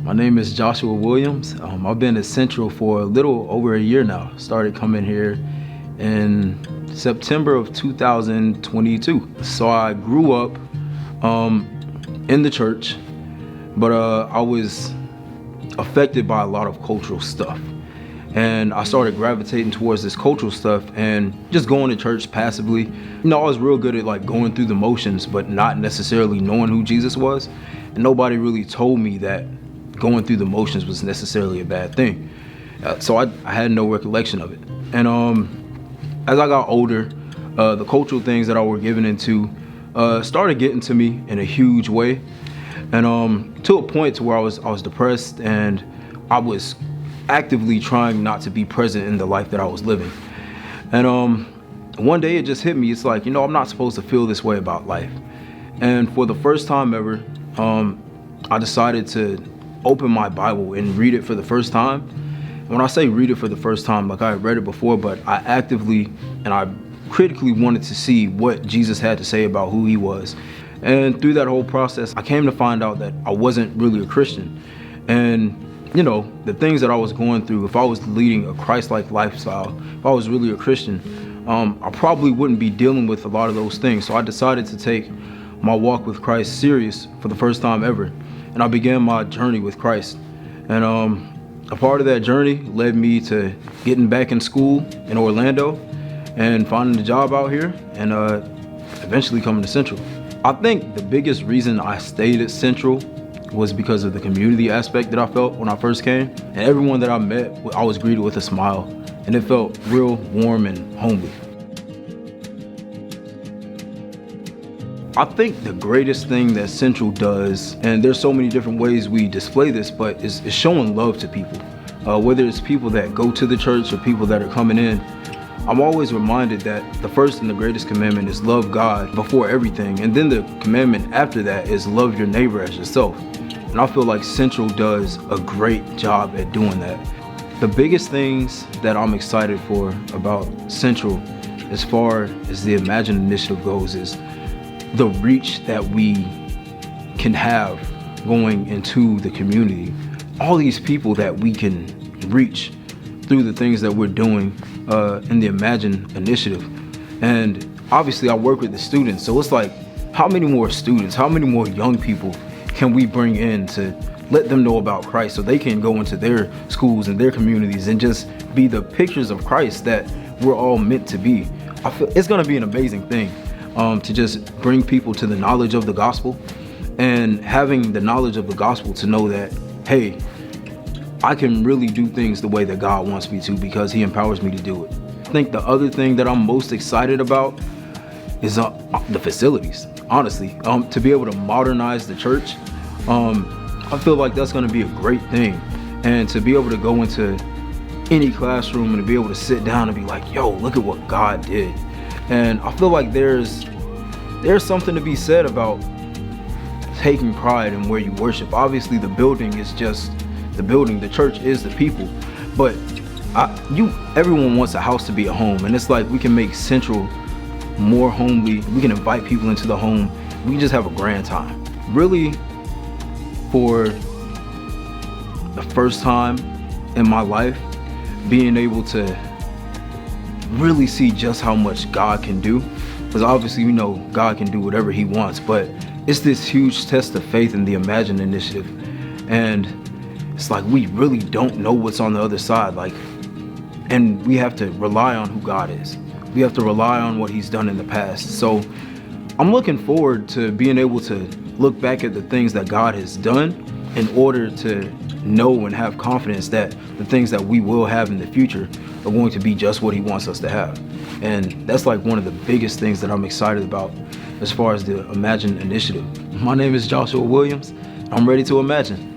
My name is Joshua Williams. I've been at Central for a little over a year now. Started coming here in September of 2022. So I grew up in the church, but I was affected by a lot of cultural stuff. And I started gravitating towards this cultural stuff and just going to church passively. I was real good at like going through the motions, but not necessarily knowing who Jesus was. And nobody really told me that going through the motions was necessarily a bad thing. So I had no recollection of it. And as I got older, the cultural things that I were given into started getting to me in a huge way. And to a point to where I was depressed, and I was actively trying not to be present in the life that I was living. And one day it just hit me. It's like, I'm not supposed to feel this way about life. And for the first time ever, I decided to open my Bible and read it for the first time. When I say read it for the first time, like I had read it before, but I actively and I critically wanted to see what Jesus had to say about who he was. And through that whole process, I came to find out that I wasn't really a Christian. And the things that I was going through, if I was leading a Christ-like lifestyle, if I was really a Christian, I probably wouldn't be dealing with a lot of those things. So I decided to take my walk with Christ serious for the first time ever. And I began my journey with Christ. And a part of that journey led me to getting back in school in Orlando and finding a job out here and eventually coming to Central. I think the biggest reason I stayed at Central was because of the community aspect that I felt when I first came. And everyone that I met, I was greeted with a smile, and it felt real warm and homely. I think the greatest thing that Central does, and there's so many different ways we display this, but is showing love to people. Whether it's people that go to the church or people that are coming in, I'm always reminded that the first and the greatest commandment is love God before everything. And then the commandment after that is love your neighbor as yourself. And I feel like Central does a great job at doing that. The biggest things that I'm excited for about Central, as far as the Imagine initiative goes, is the reach that we can have going into the community. All these people that we can reach through the things that we're doing in the Imagine initiative. And obviously I work with the students, so it's like, how many more students, how many more young people can we bring in to let them know about Christ so they can go into their schools and their communities and just be the pictures of Christ that we're all meant to be. I feel it's gonna be an amazing thing to just bring people to the knowledge of the gospel, and having the knowledge of the gospel to know that, hey, I can really do things the way that God wants me to because he empowers me to do it. I think the other thing that I'm most excited about is the facilities, honestly. To be able to modernize the church, I feel like that's gonna be a great thing. And to be able to go into any classroom and to be able to sit down and be like, yo, look at what God did. And I feel like there's something to be said about taking pride in where you worship. Obviously the building is just the building, the church is the people, but everyone wants a house to be a home, and it's like we can make Central more homely. We can invite people into the home. We can just have a grand time. Really, for the first time in my life, being able to really see just how much God can do, because obviously God can do whatever he wants, but it's this huge test of faith in the Imagine initiative. And it's like we really don't know what's on the other side, and we have to rely on who God is. We have to rely on what he's done in the past. So I'm looking forward to being able to look back at the things that God has done in order to know and have confidence that the things that we will have in the future are going to be just what he wants us to have. And that's like one of the biggest things that I'm excited about as far as the Imagine initiative. My name is Joshua Williams. I'm ready to imagine.